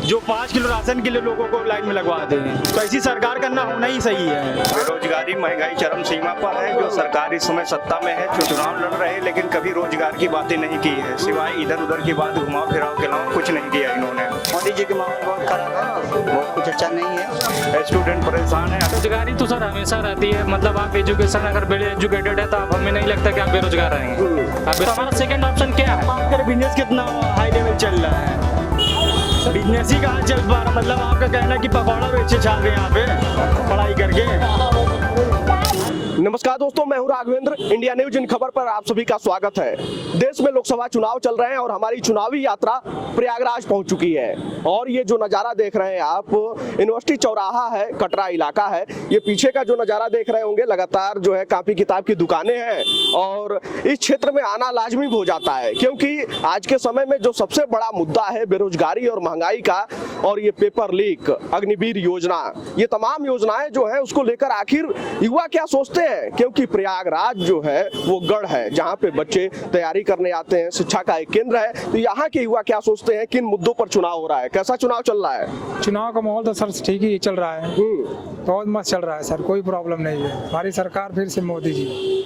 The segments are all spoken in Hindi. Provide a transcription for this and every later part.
जो 5 किलो राशन के लिए लोगों को लाइन में लगवा दें। तो ऐसी सरकार करना होना ही सही है। बेरोजगारी महंगाई चरम सीमा पर है। जो सरकार इस समय सत्ता में है, जो चुनाव लड़ रहे हैं, लेकिन कभी रोजगार की बातें नहीं की है, सिवाय इधर उधर की बात घुमाव फिराव के अलावा कुछ नहीं किया इन्होंने। मोदी जी के माहौल बहुत खराब है, बहुत कुछ अच्छा नहीं है। स्टूडेंट परेशान है। बेरोजगारी तो सर हमेशा रहती है। मतलब आप एजुकेशन अगर वेल एजुकेटेड है तो आप हमें नहीं लगता कि आप बेरोजगार रहेंगे। अब तो हमारा सेकंड ऑप्शन क्या है? बिजनेस कितना हाई लेवल चल रहा है, बिजनेस ही कहाँ चल पा रहा। मतलब आपका कहना है कि पकौड़ा बेचे छाप रहे हैं यहाँ पे पढ़ाई करके। नमस्कार दोस्तों, मैं हूं राघवेंद्र। इंडिया न्यूज इन खबर पर आप सभी का स्वागत है। देश में लोकसभा चुनाव चल रहे हैं और हमारी चुनावी यात्रा प्रयागराज पहुंच चुकी है। और ये जो नज़ारा देख रहे हैं आप, यूनिवर्सिटी चौराहा है, कटरा इलाका है। ये पीछे का जो नज़ारा देख रहे होंगे, लगातार जो है कापी किताब की दुकानें हैं और इस क्षेत्र में आना लाजमी हो जाता है, क्योंकि आज के समय में जो सबसे बड़ा मुद्दा है बेरोजगारी और महंगाई का, और ये पेपर लीक, अग्निवीर योजना, ये तमाम योजनाएं जो है उसको लेकर आखिर युवा क्या सोचते हैं। क्योंकि प्रयागराज जो है वो गढ़ है जहाँ पे बच्चे तैयारी करने आते हैं, शिक्षा का एक केंद्र है। तो यहाँ के युवा क्या सोचते हैं, किन मुद्दों पर चुनाव हो रहा है, कैसा चुनाव चल रहा है? चुनाव का माहौल तो सर ठीक ही चल रहा है, बहुत मस्त चल रहा है सर, कोई प्रॉब्लम नहीं है। हमारी सरकार फिर से मोदी जी।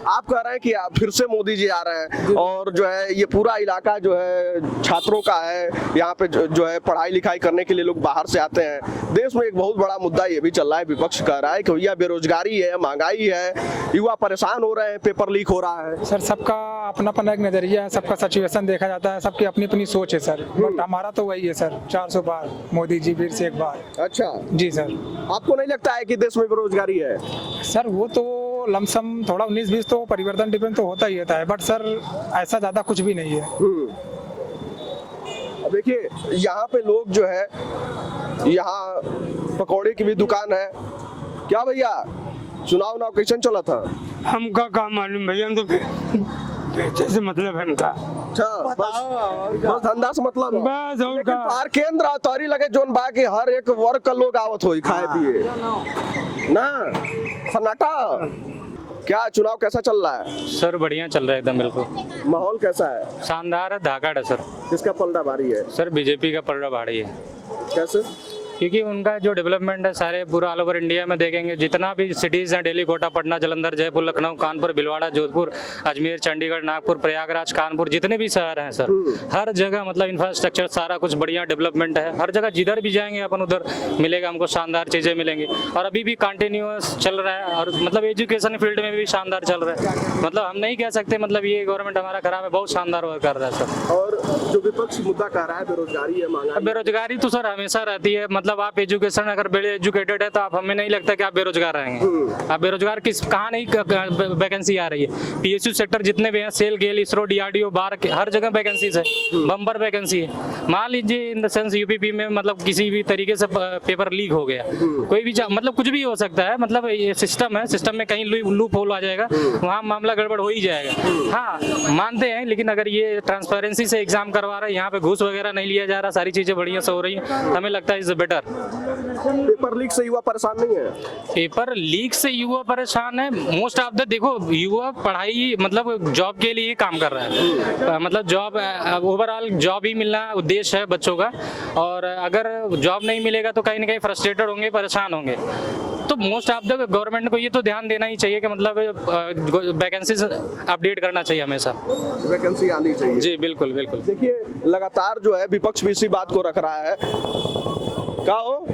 आप कह रहे हैं कि फिर से मोदी जी आ रहे हैं, और जो है ये पूरा इलाका जो है छात्रों का है। यहाँ पे जो है पढ़ाई लिखाई करने के लिए लोग बाहर से आते हैं। देश में एक बहुत बड़ा मुद्दा ये भी चल रहा है, विपक्ष कह रहा है कि भैया बेरोजगारी है, महंगाई है, युवा परेशान हो रहे हैं, पेपर लीक हो रहा है। सर सबका अपना अपना एक नजरिया है, सबका सिचुएशन देखा जाता है, सबकी अपनी अपनी सोच है सर। बट हमारा तो वही है सर, 400 पार मोदी जी फिर से एक बार। अच्छा जी सर। आपको नहीं लगता है कि देश में बेरोजगारी है? सर वो तो लमसम थोड़ा 19-20 तो परिवर्तन डिपेंड तो होता ही होता है, बट सर ऐसा ज्यादा कुछ भी नहीं है। अब देखिए यहाँ पे लोग जो है, यहाँ पकौड़े की भी दुकान है। क्या भैया, चुनाव कैसन चला था? हमका का मालूम भैया, हम तो पैसे से मतलब है हमका। अच्छा, बस धंधा से मतलब है। बस और लेकिन का तार केंद्र तोरी लगे जोन बा के हर एक वर्ग का लोग आवत होई खाए पिए ना, सन्नाटा। क्या चुनाव कैसा चल रहा है? सर बढ़िया चल रहा है एकदम, बिल्कुल माहौल कैसा है? शानदार है, धाकड़ है सर। किसका पलड़ा भारी है? सर बीजेपी का पलड़ा भारी है, कैसे? क्योंकि उनका जो डेवलपमेंट है सारे पूरा ऑल ओवर इंडिया में देखेंगे, जितना भी सिटीज़ हैं, दिल्ली, कोटा, पटना, जालंधर, जयपुर, लखनऊ, कानपुर, भिलवाड़ा, जोधपुर, अजमेर, चंडीगढ़, नागपुर, प्रयागराज, कानपुर, जितने भी शहर हैं सर, हर जगह मतलब इंफ्रास्ट्रक्चर सारा कुछ बढ़िया डेवलपमेंट है। हर जगह जिधर भी जाएंगे अपन उधर मिलेगा हमको, शानदार चीज़ें मिलेंगी। और अभी भी कंटिन्यूअस चल रहा है, और मतलब एजुकेशन फील्ड में भी शानदार चल रहा है। मतलब हम नहीं कह सकते मतलब ये गवर्नमेंट हमारा खराब है, बहुत शानदार वर्क कर रहा है सर। और जो विपक्ष मुद्दा कह रहा है बेरोजगारी है, महंगाई। बेरोजगारी तो सर हमेशा रहती है। मतलब आप एजुकेशन अगर वेल एजुकेटेड है तो आप हमें नहीं लगता कि आप बेरोजगार रहेंगे। आप बेरोजगार कहाँ नहीं वैकेंसी आ रही है। पीएसयू सेक्टर जितने भी हैं, सेल, गेल, इसरो, डीआरडीओ, बार, हर जगह वैकेंसीज है, बम्पर वैकेंसी है। मान लीजिए इन द सेंस यूपीपी में मतलब किसी भी तरीके से पेपर लीक हो गया, कोई भी मतलब कुछ भी हो सकता है। मतलब ये सिस्टम है, सिस्टम में कहीं लूप होल आ जाएगा, वहाँ मामला गड़बड़ हो ही जाएगा। हाँ मानते हैं, लेकिन अगर ये ट्रांसपेरेंसी से एग्जाम करवा रहे हैं, यहाँ पे घूस वगैरह नहीं लिया जा रहा, सारी चीजें बढ़िया से हो रही है, हमें लगता है इज बेटर। पेपर लीक से युवा परेशान नहीं है? पेपर लीक से युवा परेशान है। मोस्ट ऑफ द देखो युवा पढ़ाई मतलब जॉब के लिए काम कर रहा है। मतलब जॉब ओवरऑल जॉब ही मिलना उद्देश्य है बच्चों का, और अगर जॉब नहीं मिलेगा तो कहीं ना कहीं फ्रस्ट्रेटेड होंगे, परेशान होंगे। तो मोस्ट ऑफ द गवर्नमेंट को ये तो ध्यान देना ही चाहिए कि मतलब वैकेंसीज अपडेट करना चाहिए हमेशा, वैकेंसी आनी चाहिए। जी बिल्कुल बिल्कुल। देखिए लगातार जो है विपक्ष भी इसी बात को रख रहा है। क्या हो,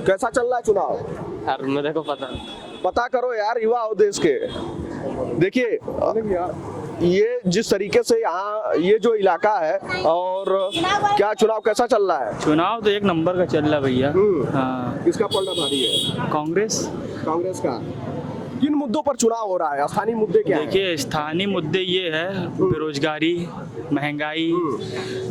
कैसा चल रहा है चुनाव? यार मेरे को पता करो यार, युवा हो देश के। देखिए ये जिस तरीके से यहाँ ये जो इलाका है, और क्या चुनाव कैसा चल रहा है? चुनाव तो एक नंबर का चल रहा है भैया। हाँ। किसका पलड़ा भारी है? कांग्रेस का। किन मुद्दों पर चुनाव हो रहा है? स्थानीय मुद्दे क्या हैं? देखिए स्थानीय मुद्दे ये है, बेरोजगारी, महंगाई,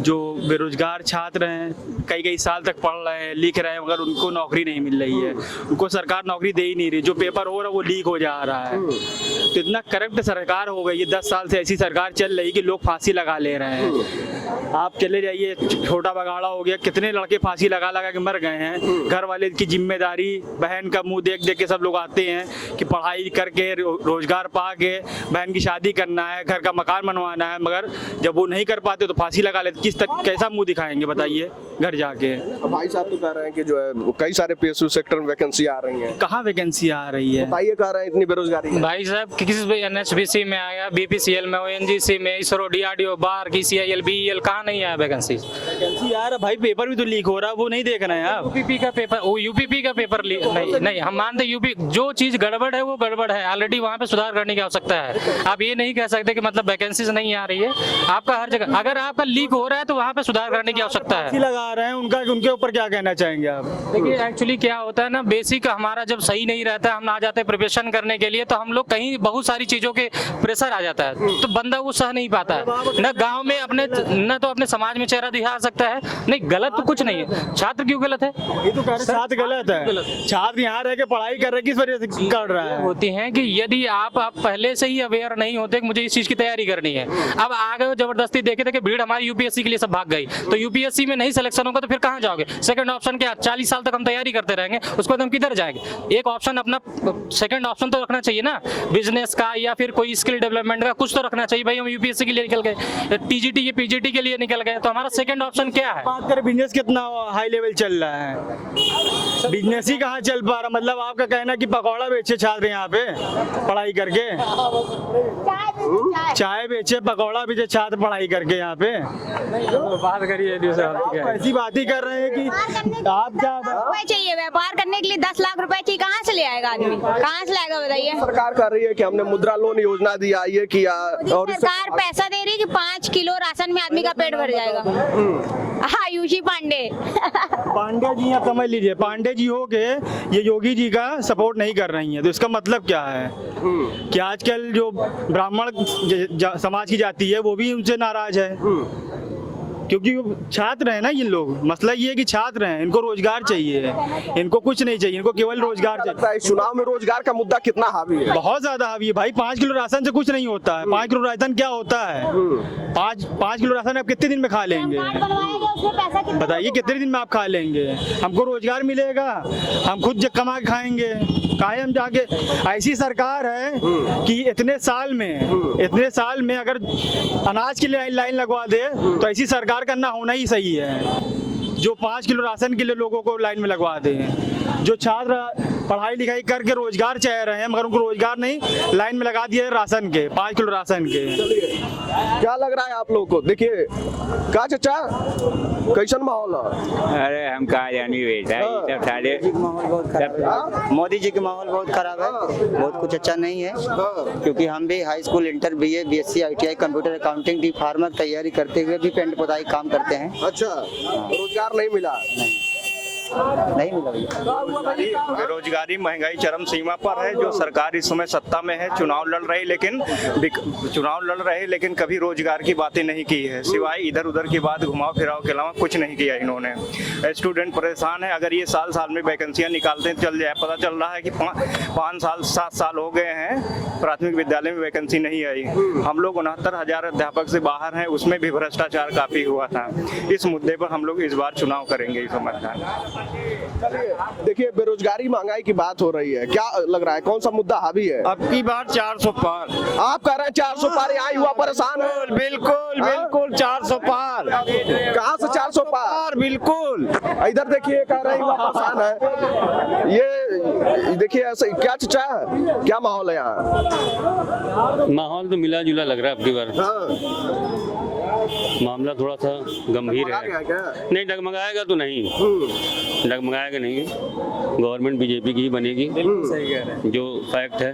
जो बेरोजगार छात्र हैं कई साल तक पढ़ रहे हैं, लिख रहे हैं, मगर उनको नौकरी नहीं मिल रही है, उनको सरकार नौकरी दे ही नहीं रही। जो पेपर हो रहा है वो लीक हो जा रहा है। तो इतना करप्ट सरकार हो गई है, 10 साल से ऐसी सरकार चल रही कि लोग फांसी लगा ले रहे हैं। आप चले जाइए, छोटा बगाड़ा हो गया, कितने लड़के फांसी लगा लगा के मर गए हैं। घर वाले की जिम्मेदारी, बहन का मुंह देख देख के सब लोग आते हैं कि पढ़ाई करके रोजगार पा के बहन की शादी करना है, घर का मकान बनवाना है, मगर जब वो नहीं कर पाते तो फांसी लगा लेते। कैसा मुंह दिखाएंगे बताइए? घर जाके। अब भाई साहब तो कह रहे हैं कि जो है कई सारे PSU सेक्टर में वैकेंसी आ रही है, कहाँ वैकेंसी आ रही है? बताइए कह रहे हैं इतनी बेरोजगारी है। भाई साहब किस NHBC में आया, BPCL में, ONGC में, इसरो, DRDO, बार, CIL, BEL, कहाँ नहीं आया वैकेंसी? वैकेंसी आ रहा भाई, पेपर भी तो लीक हो रहा है, वो नहीं देख रहे हैं आप। UPP का पेपर, वो UPP का पेपर नहीं, हम मानते यूपी जो चीज गड़बड़ है वो गड़बड़ है, ऑलरेडी वहाँ पे सुधार करने की आवश्यकता है। आप ये नहीं कह सकते कि मतलब वैकेंसीज नहीं आ रही है, आपका हर जगह अगर आपका लीक हो रहा है तो वहाँ पे सुधार करने की आवश्यकता है। लगा रहे हैं उनका, उनके ऊपर क्या कहना चाहेंगे आप? देखिए एक्चुअली क्या होता है ना, बेसिक हमारा जब सही नहीं रहता है, हम आ जाते हैं प्रिपरेशन करने के लिए, तो हम लोग कहीं बहुत सारी चीजों के प्रेशर आ जाता है, तो बंदा वो सह नहीं पाता है, न गांव में अपने न तो अपने समाज में चेहरा दिखा सकता है। नहीं गलत तो कुछ नहीं है, छात्र क्यों गलत है? ये तो कह रहे छात्र गलत है, छात्र यहाँ रह के पढ़ाई कर रहे, किस वजह से कर रहा है? होती हैं कि यदि आप पहले से ही अवेयर नहीं होते कि मुझे इस चीज की तैयारी करनी है, अब आ गए जबरदस्ती, देखे थे कि भीड़ हमारी UPSC के लिए सब भाग गई, तो UPSC में नहीं सिलेक्शन होगा तो फिर कहाँ जाओगे? सेकंड ऑप्शन क्या? 40 साल तक हम तैयारी करते रहेंगे, उसके बाद हम किधर जाएंगे? एक ऑप्शन अपना सेकंड ऑप्शन तो रखना चाहिए ना, बिजनेस का या फिर कोई स्किल डेवलपमेंट का कुछ तो रखना चाहिए। भाई हम UPSC के लिए निकल गए, TGT के PGT के लिए निकल गए, तो हमारा सेकंड ऑप्शन क्या है? बात करें बिजनेस कितना हाई लेवल चल रहा है, बिजनेस ही कहाँ चल पा रहा? मतलब आपका कहना कि पकौड़ा बेचे छात्र यहाँ पे पढ़ाई करके, चाय बेचे, पकौड़ा बेचे छात्र पढ़ाई करके यहाँ पे? बात करिए ऐसी बात ही कर रहे हैं कि आप क्या रुपए चाहिए व्यापार करने के लिए, 10 लाख रुपए चाहिए, कहाँ से ले आएगा आदमी? कहाँ से लाएगा बताइए? सरकार कर रही है कि हमने मुद्रा लोन योजना दिया, ये किया, और सरकार पैसा दे रही है कि 5 किलो राशन में आदमी का पेट भर जाएगा। आयुषी पांडे जी आप समझ लीजिए, पांडे जी हो के ये योगी जी का सपोर्ट नहीं कर रही है, तो इसका मतलब क्या है कि आजकल जो ब्राह्मण समाज की जाति है वो भी उनसे नाराज है, क्योंकि वो छात्र हैं ना ये लोग। मसला ये है कि छात्र हैं, इनको रोजगार चाहिए, इनको कुछ नहीं चाहिए, इनको केवल रोजगार चाहिए। इस चुनाव में रोजगार का मुद्दा कितना हावी है? बहुत ज्यादा हावी है भाई। 5 किलो राशन से कुछ नहीं होता है। 5 किलो राशन क्या होता है? 5 किलो राशन आप कितने दिन में खा लेंगे? बताइए कितने दिन में आप खा लेंगे? हमको रोजगार मिलेगा, हम खुद कमा के खाएंगे, कायम जाके। ऐसी सरकार है कि इतने साल में अगर अनाज के लिए लाइन लगवा दे तो ऐसी सरकार का ना होना ही सही है, जो 5 किलो राशन के लिए लोगों को लाइन में लगवा दे। जो छात्र पढ़ाई लिखाई करके रोजगार चाह रहे हैं मगर उनको रोजगार नहीं, लाइन में लगा दिया राशन के, 5 किलो राशन के। क्या लग रहा है आप लोगों को? देखिए का चाचा कैसन माहौल है? अरे हम कहाँ जानी बेटा, ये सब सारे मोदी जी के माहौल बहुत खराब है, बहुत कुछ अच्छा नहीं है, क्योंकि हम भी high school, inter, BA, BSc, ITI, computer, accounting, D pharma तैयारी करते हुए भी पेंट पुताई काम करते हैं। अच्छा, रोजगार नहीं मिला? नहीं मिला भैया। बेरोजगारी, महंगाई चरम सीमा पर है। जो सरकार इस समय सत्ता में है, चुनाव लड़ रहे लेकिन कभी रोजगार की बातें नहीं की है, सिवाय इधर उधर की बात, घुमाव फिराव के अलावा कुछ नहीं किया इन्होंने। स्टूडेंट परेशान है। अगर ये साल में वैकेंसियां निकालते चल जाए, पता चल रहा है कि 5 साल 7 साल हो गए हैं प्राथमिक विद्यालय में वैकेंसी नहीं आई। हम लोग 69,000 अध्यापक से बाहर हैं, उसमें भी भ्रष्टाचार काफी हुआ था। इस मुद्दे पर हम लोग इस बार चुनाव करेंगे इस मतदान। देखिए बेरोजगारी, महंगाई की बात हो रही है, क्या लग रहा है कौन सा मुद्दा हावी है? अब की बार 400 पार। आप कह रहे हैं 400 पार, यहाँ युवा परेशान है। बिल्कुल 400 पार। कहाँ से 400 पार? बिल्कुल इधर देखिए, कह रहे हैं युवा परेशान है। ये देखिए ऐसे क्या चाचा, क्या माहौल है यहाँ? माहौल तो मिला जुला लग रहा है अब की बार। मामला थोड़ा सा गंभीर है। नहीं डगमगाएगा तो नहीं, डगमगाएगा नहीं। गवर्नमेंट BJP की ही बनेगी, जो फैक्ट है।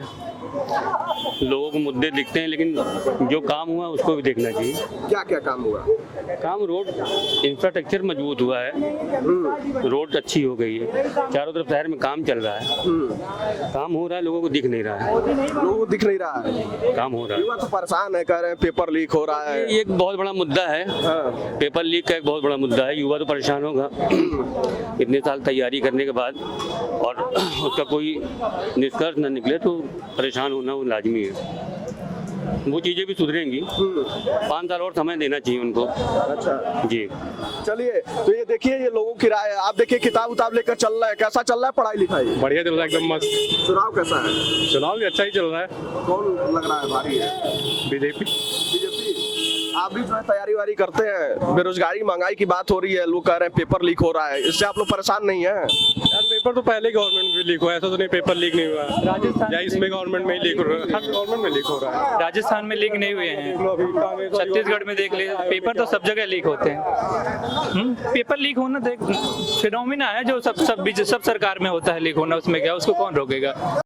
लोगों को मुद्दे दिखते हैं लेकिन जो काम हुआ उसको भी देखना चाहिए। क्या क्या काम हुआ? काम, रोड इंफ्रास्ट्रक्चर मजबूत हुआ है, रोड अच्छी हो गई है, चारों तरफ शहर में काम चल रहा है, काम हो रहा है, लोगों को दिख नहीं रहा है। लोगों को दिख नहीं रहा है, काम हो रहा है। युवा तो परेशान है, कह रहे हैं पेपर लीक हो रहा है। ये एक बहुत बड़ा मुद्दा है। पेपर लीक का एक बहुत बड़ा मुद्दा है। युवा तो परेशान होगा इतने साल तैयारी करने के बाद, और उसका कोई निष्कर्ष न निकले तो परेशान होना वो लाजमी है। वो चीजें भी सुधरेंगी, 5 साल और समय देना चाहिए उनको। अच्छा जी, चलिए, तो ये देखिए ये लोगों की राय है। आप देखिए किताब उताब लेकर चल रहा है, कैसा चल रहा है पढ़ाई लिखाई? बढ़िया चल रहा है, एकदम मस्त। चुनाव कैसा है? चुनाव भी अच्छा ही चल रहा है। कौन लग रहा है भारी है? बीजेपी। आप भी जो है तैयारी वारी करते हैं, बेरोजगारी महंगाई की बात हो रही है, लोग कह रहे हैं पेपर लीक हो रहा है, इससे आप लोग परेशान नहीं है? यार पेपर तो पहले गवर्नमेंट में लीक हुआ है, ऐसा तो नहीं पेपर लीक नहीं हुआ है। राजस्थान या इसमें गवर्नमेंट में लीक हो रहा है, हर गवर्नमेंट में लीक हो रहा है। राजस्थान में लीक नहीं हुए हैं, छत्तीसगढ़ में देख ले, पेपर तो सब जगह लीक होते हैं। पेपर लीक होना देख फिनोमिना है जो सब सरकार में होता है लीक होना, उसमें क्या उसको कौन रोकेगा।